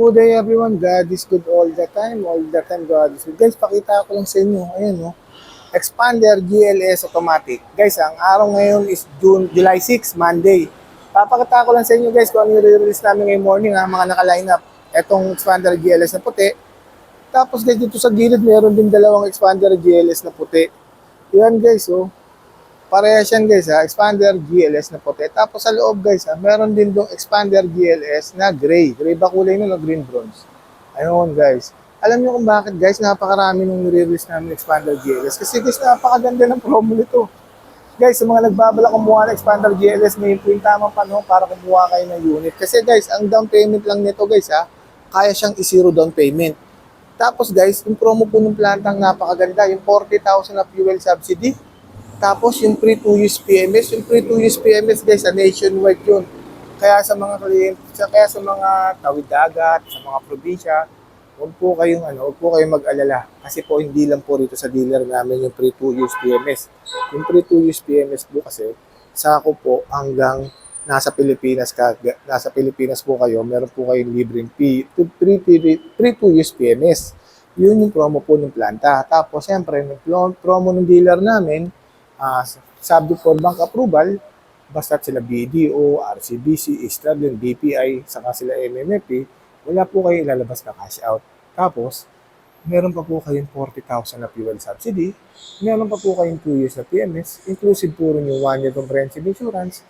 good day everyone. God is good all the time. All the time God is good. Guys, pakita ko lang sa inyo. Ayan, no? Expander GLS Automatic. Guys, ang araw ngayon is July 6, Monday. Papakita ko lang sa inyo guys kung ano yung release namin ngayong morning, ha, mga naka-line up. Etong Expander GLS na puti. Tapos guys, dito sa gilid meron din dalawang Expander GLS na puti. Yan guys, oh. Parehas yan guys, ha, Expander GLS na puti. Tapos sa loob guys, ha, meron din dong Expander GLS na gray. Gray ba kulay nun o green bronze? Ayun guys. Alam niyo kung bakit guys, napakarami nung nire-release namin Expander GLS. Kasi guys, napakaganda ng promo nito. Guys, sa mga nagbabalak kumuha ng Expander GLS, ngayon po yung tamang panahon para kumuha kayo ng unit. Kasi guys, ang down payment lang nito guys, ha, kaya siyang i-zero down payment. Tapos guys, yung promo po ng plantang napakaganda, yung 40,000 na fuel subsidy. Tapos yung free 2 use PMS, yung free 2 use PMS guys, nationwide yun. Kaya sa mga kliyente, kaya sa mga tawid dagat, sa mga probinsya, huwag po kayong mag-alala. Kasi po hindi lang po rito sa dealer namin yung free 2 use PMS. Yung free 2 use PMS po kasi, sako po hanggang nasa Pilipinas po kayo, meron po kayong libreng free 2 use PMS. Yun yung promo po ng planta. Tapos, siyempre, yung promo ng dealer namin, subject for bank approval, basta sila BDO, RCBC, Eastern, BPI, saka sila MMFP, wala po kayo ilalabas na cash out. Tapos, meron pa po kayong 40,000 na fuel subsidy, meron pa po kayong 2 years na PMS, inclusive po rin yung 1 year comprehensive insurance,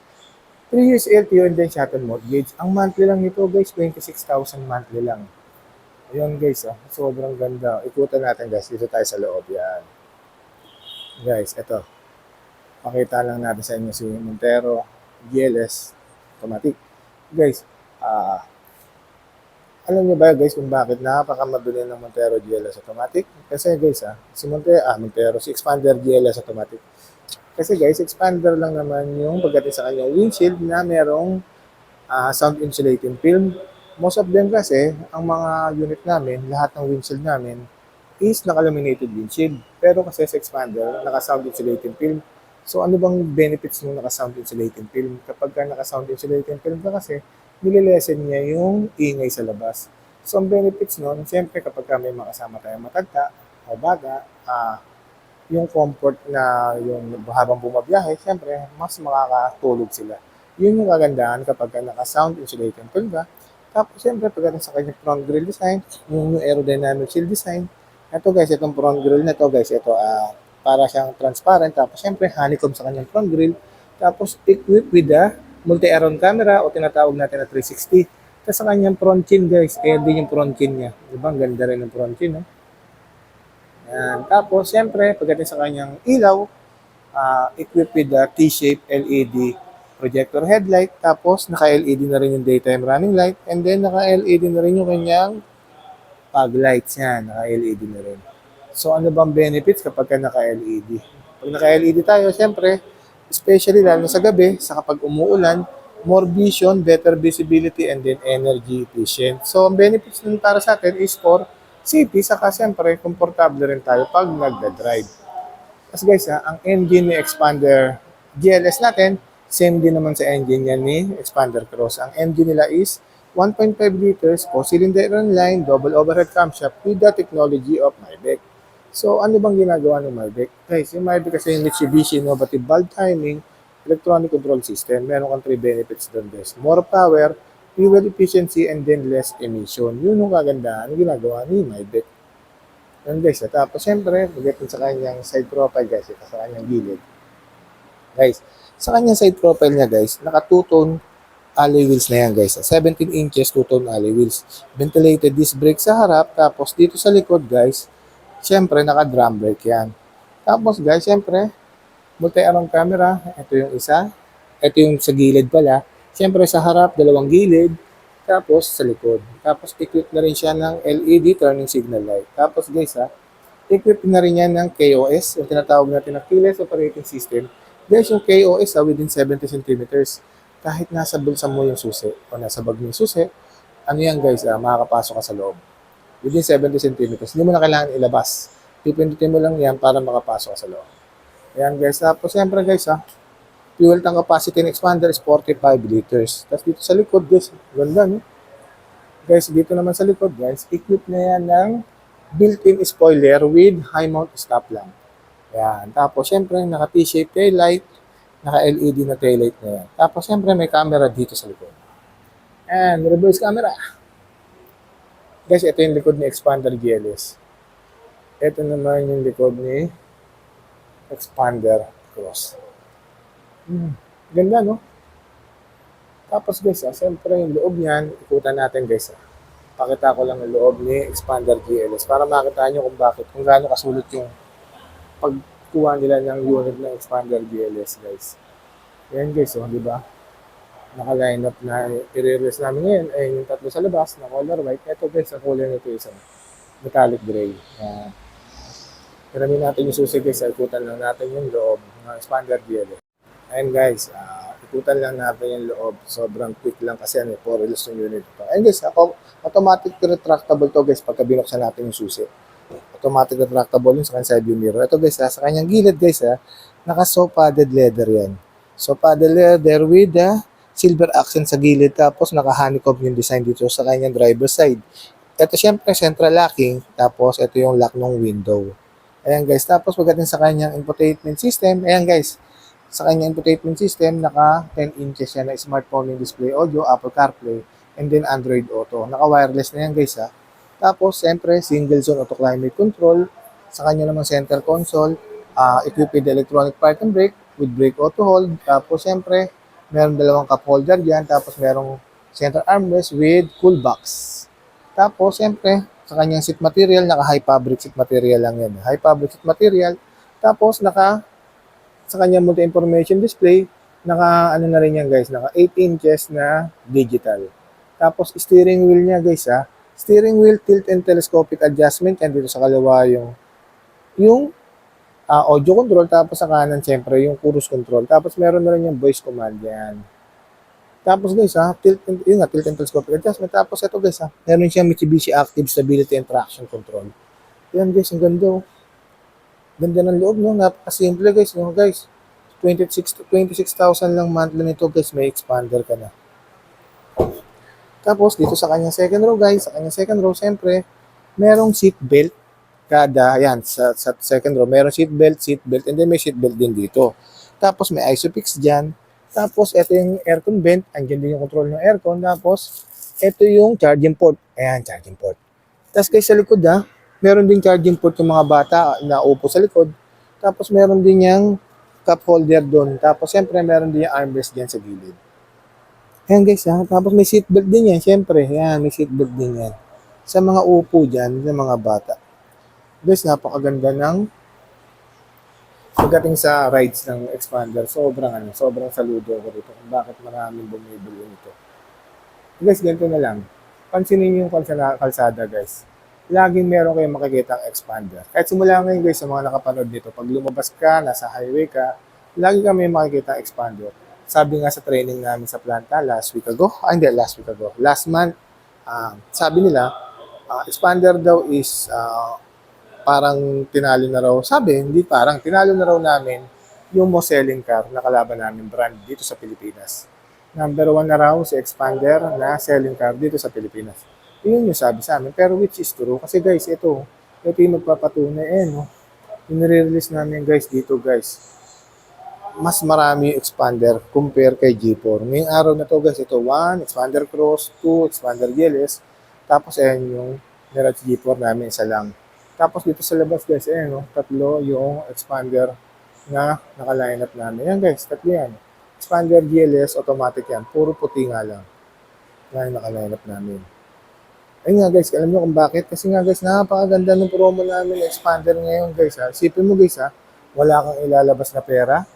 3 years LTO and then shuttle mortgage. Ang monthly lang nito guys, 26,000 monthly lang. Ayun guys, sobrang ganda. Ikutan natin guys, dito tayo sa loob yan. Guys, ito. Pakita lang natin sa inyo si Montero GLS Automatic. Guys, alam niyo ba guys kung bakit napakamabili ng Montero GLS Automatic? Kasi guys, si Expander GLS Automatic. Kasi guys, expander lang naman yung pagdating sa kanyang windshield na merong sound insulating film. Most of them kasi, ang mga unit namin, lahat ng windshield namin is naka-laminated windshield. Pero kasi sa expander, naka-sound insulating film. So ano bang benefits ng naka-sound insulating film? Kapag ka naka-sound insulating film ka kasi, nililesen niya yung ingay sa labas. So ang benefits nun, siyempre kapag ka may makasama tayong matagta o baga, yung comfort na yung habang bumabiyahe, siyempre mas makakatulog sila. Yun yung kagandahan kapag ka naka-sound insulating film ka. Tapos siyempre pagdating sa kanyang front grille design, yung aerodynamic shield design, ito guys, itong front grille na to guys, ito para siyang transparent. Tapos siyempre honeycomb sa kanyang front grille. Tapos equipped with the multi-aron camera o tinatawag natin na 360. Tapos sa kanyang front chin guys, kaya din yung front chin niya. Diba? Ang ganda rin ng front chin. No? Yan. Tapos siyempre pagdating sa kanyang ilaw, equipped with the T-shaped LED projector headlight. Tapos naka-LED na rin yung daytime running light. And then naka-LED na rin yung kanyang fog lights yan. Naka-LED na rin. So, ano bang benefits kapag ka naka-LED? Pag naka-LED tayo, siyempre, especially lalo sa gabi, sa kapag umuulan, more vision, better visibility, and then energy efficient. So, ang benefits nun para sa atin is for safety, saka siyempre, komportable rin tayo pag nagda-drive. Kasi guys, ang engine ni Expander GLS natin, same din naman sa engine yan ni Expander Cross. Ang engine nila is 1.5 liters, 4-cylinder inline, double overhead camshaft with the technology of Maybach. So, ano bang ginagawa ng Maybach? Guys, yung Maybach kasi yung Mitsubishi Innovative Valve Timing Electronic Control System. Meron kang 3 benefits doon, guys. More power, fuel efficiency, and then less emission. Yun yung kagandahan yung ginagawa ni Maybach. Yan guys. Tapos, siyempre, pagdating sa kanyang side profile, guys. Ito sa kanyang gilid. Guys, sa kanyang side profile niya, guys, naka 2-tone alloy wheels na yan, guys. 17 inches 2-tone alloy wheels. Ventilated disc brake sa harap. Tapos, dito sa likod, guys, siyempre, naka-drum brake yan. Tapos guys, siyempre, multi-arm camera. Ito yung isa. Ito yung sa gilid pala. Siyempre, sa harap, dalawang gilid. Tapos, sa likod. Tapos, equipped na rin siya ng LED turning signal light. Tapos guys, equipped na rin yan ng KOS, yung tinatawag natin na Keyless Operating System. Guys, yung KOS, within 70 centimeters. Kahit nasa bulsa mo yung susi o nasa bag mo yung susi, ano yan guys, makakapasok ka sa loob. Within 70 centimeters. Hindi mo na kailangan ilabas. Pipindutin mo lang yan para makapasok sa loob. Ayan guys. Tapos siyempre guys fuel tank capacity ng expander is 45 liters. Tapos dito sa likod guys, ganda no? Guys, dito naman sa likod, guys, equip na yan ng built-in spoiler with high mount stop lamp. Yan. Tapos, syempre, naka T-shape taillight, naka LED na taillight na yan. Tapos, syempre, may camera dito sa likod. And reverse camera. Guys, ito yung likod ni Expander GLS. Ito naman yung likod ni Expander Cross. Ganda, no? Tapos guys, siyempre yung loob niyan, ikutan natin guys. Pakita ko lang yung loob ni Expander GLS para makita nyo kung bakit, kung gaano kasulit yung pagkuha nila ng unit ng Expander GLS guys. Yan guys, di ba? Naka-line up na i-release namin ngayon ay yung tatlo sa labas na color white. Ito guys, ang kulay nito isang metallic gray. Hiramin natin yung susi guys, ikutan lang natin yung loob ng Expander GLS. Ayun guys, ikutan lang natin yung loob. Sobrang quick lang kasi 4 wheels yung unit ito. Ayun guys, automatic retractable to guys pagka binuksan natin yung susi. Automatic retractable yung sa kanyang side view mirror. Ito guys, sa kanyang gilid guys, naka-so-padded leather yan. So-padded leather with silver accent sa gilid. Tapos naka-honeycomb yung design dito sa kanyang driver side. Ito syempre central locking. Tapos ito yung lock ng window. Ayan guys, tapos pagdating sa kanyang infotainment system, ayan guys, sa kanyang infotainment system, naka 10 inches yan na smartphone yung display audio, Apple CarPlay, and then Android Auto. Naka-wireless na yan guys Tapos, siyempre, single zone auto climate control. Sa kanya naman center console, equipped with electronic park and brake with brake auto hold. Tapos, siyempre, meron dalawang cup holder dyan. Tapos, merong center armrest with cool box. Tapos, siyempre, sa kanyang seat material, naka-high fabric seat material lang yan. High fabric seat material. Tapos, sa kanyang multi-information display, naka na rin yan guys, naka 8 inches na digital. Tapos steering wheel niya guys steering wheel tilt and telescopic adjustment yan dito sa kaliwa yung audio control, tapos sa kanan syempre yung cruise control. Tapos meron na rin yung voice command yan. Tapos guys tilt and telescopic adjustment. Tapos ito guys meron siyang Mitsubishi Active Stability and Traction Control. Yan guys, ang ganda Ganda ng loob, no? Napaka-simple, guys, no? Guys, 26,000 lang monthly nito, guys. May expander ka na. Tapos, dito sa kanyang second row, guys, sa kanyang second row, siyempre, merong seat belt sa second row, merong seat belt, and then may seat belt din dito. Tapos, may ISOFIX dyan. Tapos, ito yung aircon vent. Andyan din yung control ng aircon. Tapos, ito yung charging port. Ayan, charging port. Tapos, guys, sa likod, meron din charging port yung mga bata na upo sa likod. Tapos meron din yung cup holder doon. Tapos siyempre meron din yung armrest dyan sa gilid. Ayan guys Tapos may seatbelt din yan. Siyempre, may seatbelt din yan. Sa mga upo dyan, sa mga bata. Guys, napakaganda ng pagdating sa rides ng Expander. Sobrang saludo ko dito kung bakit maraming bumibili nito. Guys, ganito na lang. Pansinin yung kalsada guys. Laging meron kayong makikita ang expander. Kahit simula ngayon guys, sa mga nakapanood dito, pag lumabas ka, nasa highway ka, lagi kami makikita ang expander. Sabi nga sa training namin sa planta last month, sabi nila, expander daw is parang tinalo na raw, tinalo na raw namin yung most selling car na kalaban namin brand dito sa Pilipinas. Number 1 na raw si expander na selling car dito sa Pilipinas. Yun yung sabi sa amin. Pero which is true. Kasi guys, ito yung magpapatunay Inire-release namin guys dito guys. Mas marami yung expander compare kay G4. Ngayong araw na to guys, ito 1, expander cross, 2, expander GLS. Tapos yung Mirage G4 namin, isa lang. Tapos dito sa labas guys, tatlo yung expander na naka-line up namin. Yan guys, tatlo yan. Expander GLS, automatic yan. Puro puti nga lang. Yan naka-line up namin. Ayun nga guys, alam nyo kung bakit? Kasi nga guys, napakaganda ng promo namin ng expander ngayon guys Isipin mo guys wala kang ilalabas na pera.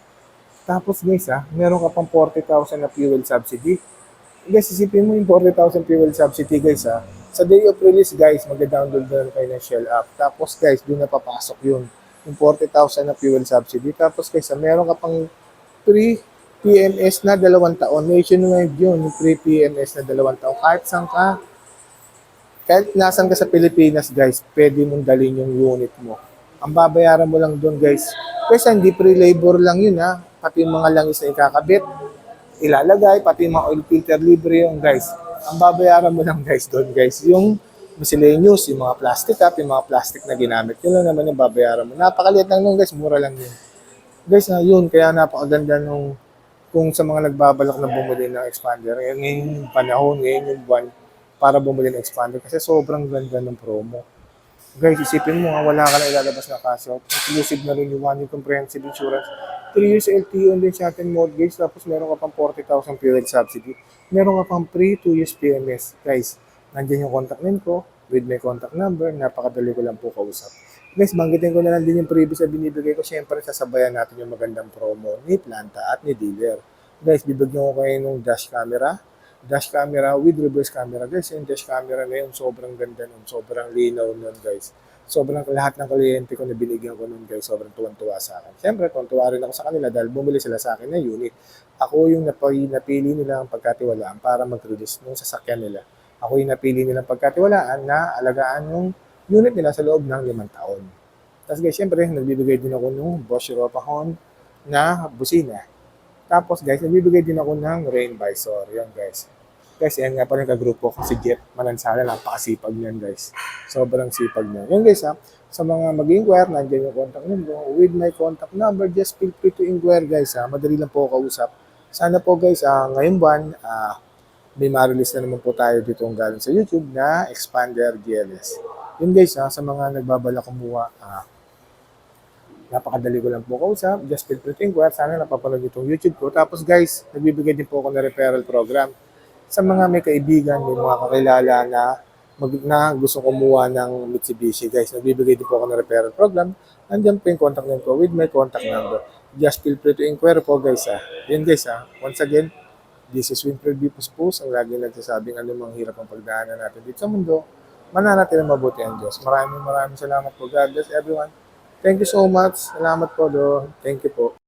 Tapos guys meron ka pang 40,000 na fuel subsidy. Guys, isipin mo yung 40,000 fuel subsidy guys Sa day of release guys, mag-download na kayo ng Shell app. Tapos guys, doon na papasok yun. Yung 40,000 na fuel subsidy. Tapos guys, meron ka pang free PMS na 2 taon. Nationwide yun, yung free PMS na 2 taon. Kahit nasan ka sa Pilipinas, guys, pwede mong dalhin yung unit mo. Ang babayaran mo lang doon, guys. Kasi hindi pre-labor lang yun, Pati yung mga langis na ikakabit, ilalagay, pati yung mga oil filter libre yung guys. Ang babayaran mo lang guys doon guys, yung miscellaneous, yung mga plastic cup, yung mga plastic na ginamit. Yun lang naman yung babayaran mo. Napakaliit lang nun guys, mura lang yun. Guys, yun, kaya napakaganda nung kung sa mga nagbabalak na bumili ng expander, ngayon yung panahon, ngayon yung buwan para bumili ng expander kasi sobrang ganda ng promo. Guys, isipin mo nga, wala ka na ilalabas na kaso. Inclusive na rin yung 1 year comprehensive insurance. 3 years LTO and then shot and mortgage. Tapos meron ka pang 40,000 period subsidy. Meron ka pang free 2 years PMS. Guys, nandiyan yung contact info with my contact number. Napakadali ko lang po kausap. Guys, banggitin ko na lang din yung previous na binibigay ko. Siyempre, sasabayan natin yung magandang promo ni Planta at ni dealer. Guys, bibigyan ko kayo ng dash camera with reverse camera. Guys, yung dash camera na yun, sobrang ganda nun, sobrang linaw nun, guys. Sobrang lahat ng kliyente ko na binigyan ko nun, guys, sobrang tuwan-tuwa sa akin. Siyempre, tuwan-tuwa rin ako sa kanila dahil bumili sila sa akin ng unit. Ako yung napili nila ang pagkatiwalaan para mag-release ng sasakyan nila. Ako yung napili nilang pagkatiwalaan na alagaan yung unit nila sa loob ng 5 taon. Tapos guys, siyempre, nagbibigay din ako ng Bosch Europahon na busina. Tapos guys, nagbibigay din ako ng rain visor. Yan guys. Guys, yan nga pala yung kagrupo ko si Jeff Manansala. Napakasipag niyan guys. Sobrang sipag niya. Yan guys ha. Sa mga mag-inquire, nandiyan yung contact number. With my contact number, just feel free to inquire guys ha. Madali lang po kausap. Sana po guys, ngayong buwan, may ma-release na naman po tayo dito ang galing sa YouTube na Expander GLS. Yun guys ha, sa mga nagbabala kumuha, napakadali ko lang po kausap. Just feel free to inquire. Sana napapanood itong YouTube ko. Tapos guys, nagbibigay din po ako ng referral program. Sa mga may kaibigan, may mga kakilala na gusto kumuha ng Mitsubishi, guys, nagbibigay din po ako ng referral program. Nandiyan po yung contact name ko with my contact number. Just feel free to inquire po, guys. Yan, guys. Once again, this is Winfred B. Puspus, ang lagi nagsasabing anumang hirap ang pagdaanan natin dito sa mundo. Mananatili mabuti ang Diyos. Maraming salamat po. God bless everyone. Thank you so much. Salamat po, do. Thank you po.